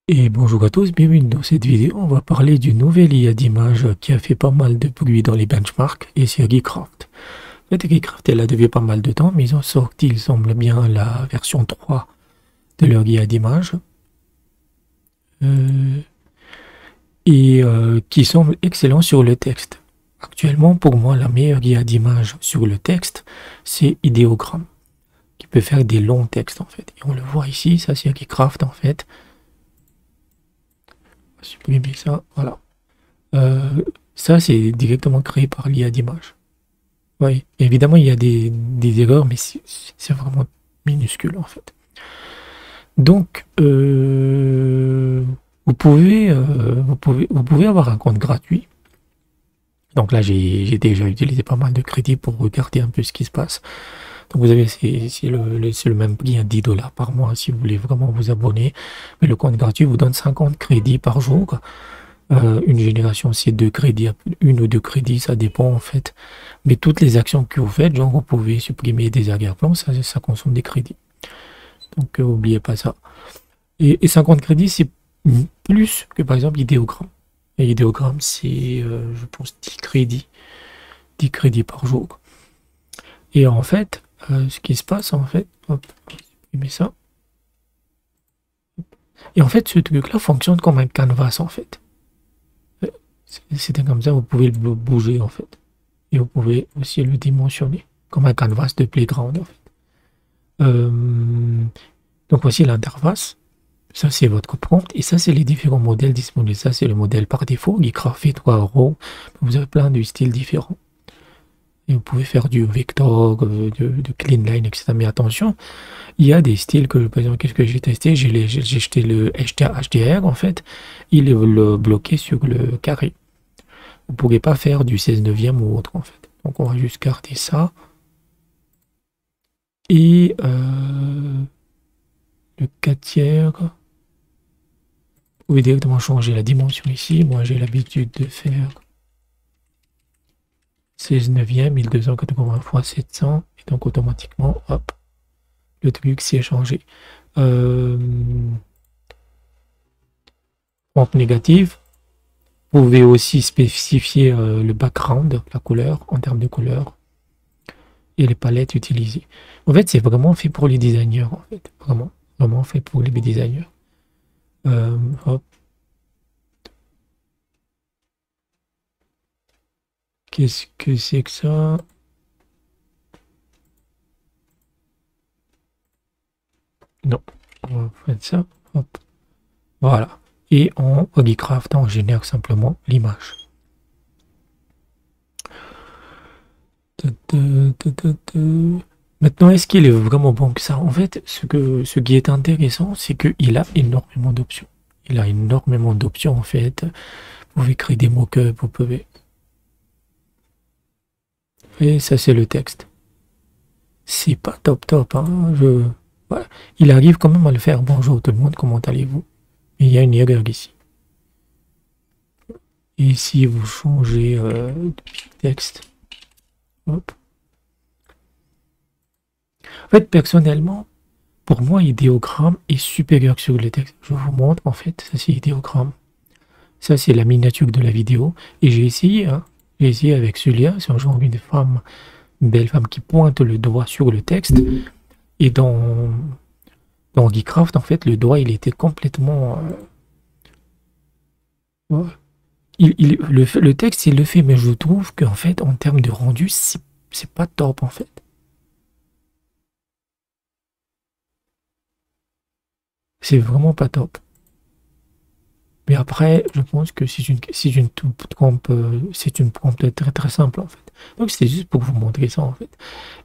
Et bonjour à tous, bienvenue dans cette vidéo. On va parler d'une nouvelle IA d'image qui a fait pas mal de bruit dans les benchmarks et c'est Geekcraft. En fait, Geekcraft, elle a depuis pas mal de temps, mais ils ont sorti, il semble bien, la version 3 de leur IA d'image. Euh, qui semble excellent sur le texte. Actuellement, pour moi, la meilleure IA d'image sur le texte, c'est Ideogram, qui peut faire des longs textes en fait. Et on le voit ici, ça c'est Geekcraft en fait. On va supprimer ça, voilà. Euh, Ça, c'est directement créé par l'IA d'image. Oui, évidemment, il y a des erreurs, mais c'est vraiment minuscule, en fait. Donc, vous pouvez avoir un compte gratuit. Donc là, j'ai déjà utilisé pas mal de crédits pour regarder un peu ce qui se passe. Donc vous avez, c'est le même prix, 10 dollars par mois, si vous voulez vraiment vous abonner. Mais le compte gratuit vous donne 50 crédits par jour. Une génération, c'est 2 crédits, une ou deux crédits, ça dépend en fait. Mais toutes les actions que vous faites, genre vous pouvez supprimer des arrière-plans, ça consomme des crédits. Donc n'oubliez pas ça. Et 50 crédits, c'est plus que par exemple Idéogramme. Et Idéogramme, c'est, je pense, 10 crédits. 10 crédits par jour. Et en fait, ce qui se passe, en fait, hop, supprimer ça. Et en fait, ce truc-là fonctionne comme un canvas, en fait. C'était comme ça, vous pouvez le bouger en fait. Et vous pouvez aussi le dimensionner comme un canvas de playground en fait. Euh, donc voici l'interface. Ça c'est votre prompt et ça c'est les différents modèles disponibles. Ça c'est le modèle par défaut, Geekcraft fait 3 euros. Vous avez plein de styles différents. Et vous pouvez faire du vector, de clean line, etc. Mais attention, il y a des styles que, par exemple, qu'est-ce que j'ai testé? J'ai jeté le HDR en fait. Il est bloqué sur le carré. Vous ne pourrez pas faire du 16 neuvième ou autre en fait. Donc on va juste garder ça. Et le 4 tiers. Vous pouvez directement changer la dimension ici. Moi j'ai l'habitude de faire 16 neuvième, 1280 x 700. Et donc automatiquement, hop, le truc s'est changé. Pompe négative. Vous pouvez aussi spécifier le background, la couleur, en termes de couleur, et les palettes utilisées. En fait, c'est vraiment fait pour les designers, en fait. Vraiment, vraiment fait pour les designers. Hop. Qu'est-ce que c'est que ça? Non, on va faire ça. Hop. Voilà. Et en Geekcraft, on génère simplement l'image. Maintenant, est-ce qu'il est vraiment bon que ça? En fait, ce qui est intéressant, c'est qu'il a énormément d'options. Il a énormément d'options, en fait. Vous pouvez créer des mock-ups, vous pouvez... Et ça, c'est le texte. C'est pas top, hein. Voilà. Il arrive quand même à le faire. Bonjour tout le monde, comment allez-vous? Il y a une erreur ici. Et si vous changez de texte, hop. En fait, personnellement, pour moi, idéogramme est supérieur sur le texte. Je vous montre, en fait, ça c'est idéogramme. Ça, c'est la miniature de la vidéo. Et j'ai essayé, hein. J'ai essayé avec celui-là. C'est un genre une femme, une belle femme qui pointe le doigt sur le texte. Et dans Geekcraft, en fait, le doigt, il était complètement... le texte, il le fait, mais je trouve qu'en fait, en termes de rendu, c'est pas top, en fait. C'est vraiment pas top. Mais après, je pense que c'est une trompe, c'est une prompte très très simple, en fait. Donc, c'était juste pour vous montrer ça, en fait.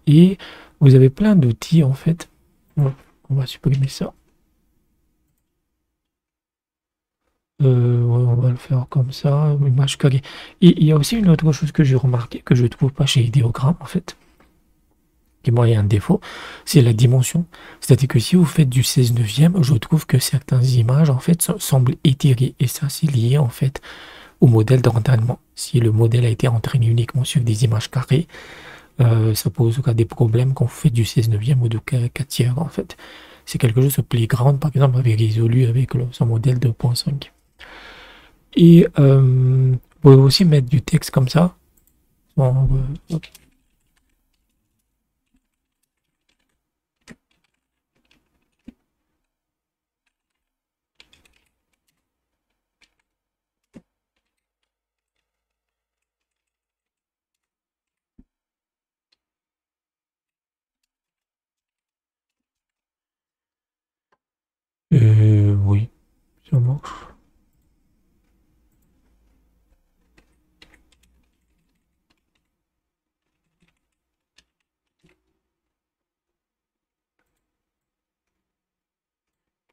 Et vous avez plein d'outils, en fait. On va supprimer ça. On va le faire comme ça, image carrée. Et il y a aussi une autre chose que j'ai remarqué, que je trouve pas chez Ideogram, en fait, qui moi est un défaut, c'est la dimension. C'est-à-dire que si vous faites du 16 neuvième, je trouve que certaines images, en fait, semblent étirées. Et ça, c'est lié, en fait, au modèle d'entraînement. Si le modèle a été entraîné uniquement sur des images carrées, ça posera des problèmes quand vous faites du 16 neuvième ou de 4 tiers, en fait. c'est quelque chose que Playground, par exemple, avait résolu avec son modèle 2.5. Et vous pouvez aussi mettre du texte comme ça. Bon, ok. Oui, ça marche.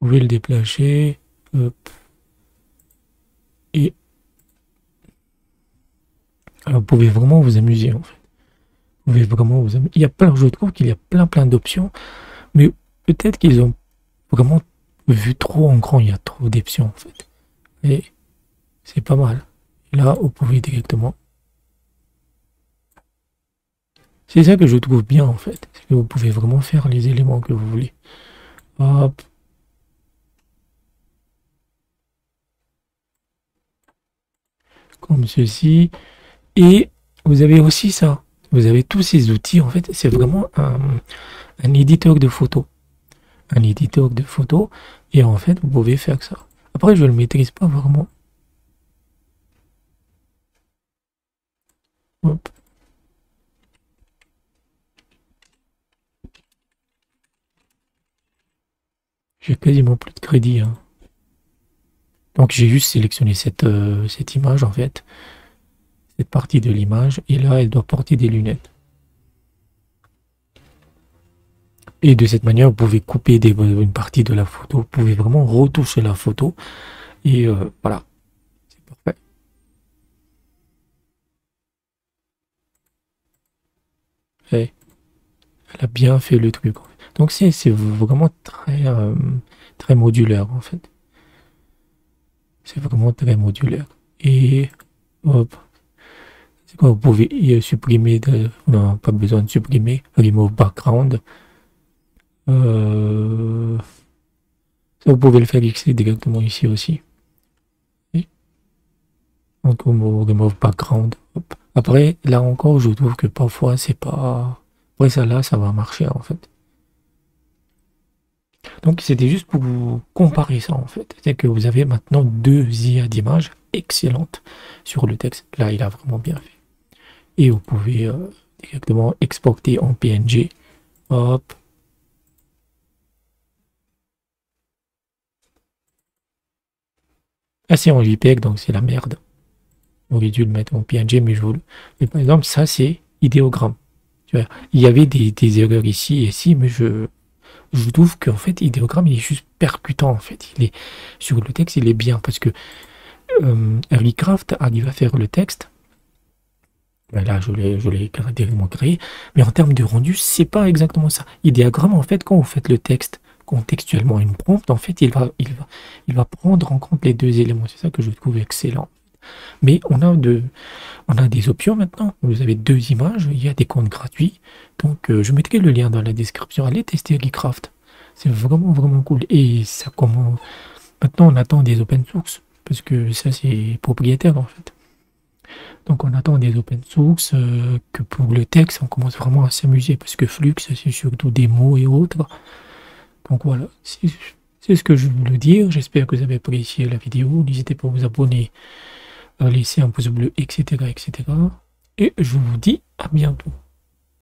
Vous pouvez le déplacer. Hop. Et alors, vous pouvez vraiment vous amuser en fait. Vous pouvez vraiment vous amuser. Il y a plein, je trouve qu'il y a plein d'options, mais peut-être qu'ils ont vraiment vu trop en grand, il y a trop d'options en fait. Et c'est pas mal. Et là, vous pouvez directement. C'est ça que je trouve bien en fait. C'est que vous pouvez vraiment faire les éléments que vous voulez. Hop. Comme ceci. Et vous avez aussi ça. Vous avez tous ces outils. En fait, c'est vraiment un éditeur de photos. Un éditeur de photos. Et en fait, vous pouvez faire ça. Après, je ne le maîtrise pas vraiment. Hop. J'ai quasiment plus de crédit, hein. Donc j'ai juste sélectionné cette image en fait. Cette partie de l'image. Et là, elle doit porter des lunettes. Et de cette manière, vous pouvez couper une partie de la photo. Vous pouvez vraiment retoucher la photo. Et voilà. C'est parfait. Et elle a bien fait le truc. En fait. Donc c'est vraiment très modulaire en fait. C'est vraiment très modulaire. Et hop. C'est quoi, vous pouvez supprimer, non, pas besoin de supprimer, remove background. Ça, vous pouvez le faire ici directement ici aussi. Oui. Donc remove background. Hop. Après, là encore, je trouve que parfois c'est pas. Après ça là, ça va marcher en fait. Donc c'était juste pour vous comparer ça en fait. C'est que vous avez maintenant deux IA d'images excellentes sur le texte. Là, il a vraiment bien fait. Et vous pouvez directement exporter en PNG. Hop. Ah, c'est en JPEG, donc c'est la merde. J'aurais dû le mettre en PNG, mais mais par exemple, ça c'est idéogramme. Tu vois, il y avait des erreurs ici et ici, mais je trouve qu'en fait, idéogramme, il est juste percutant en fait. Il est sur le texte, il est bien parce que Earlycraft arrive à faire le texte. Ben là, je l'ai carrément créé, mais en termes de rendu, c'est pas exactement ça. Idéogramme, en fait, quand vous faites le texte contextuellement une prompt, en fait, il va prendre en compte les deux éléments. C'est ça que je trouve excellent. Mais on a des options maintenant. Vous avez deux images, il y a des comptes gratuits. Donc, je mettrai le lien dans la description. Allez tester Earlycraft. C'est vraiment cool. Et ça commence. Maintenant, on attend des open source parce que ça, c'est propriétaire en fait. Donc on attend des open source, que pour le texte, on commence vraiment à s'amuser, parce que Flux, c'est surtout des mots et autres. Donc voilà, c'est ce que je voulais dire. J'espère que vous avez apprécié la vidéo. N'hésitez pas à vous abonner, à laisser un pouce bleu, etc., etc. Et je vous dis à bientôt.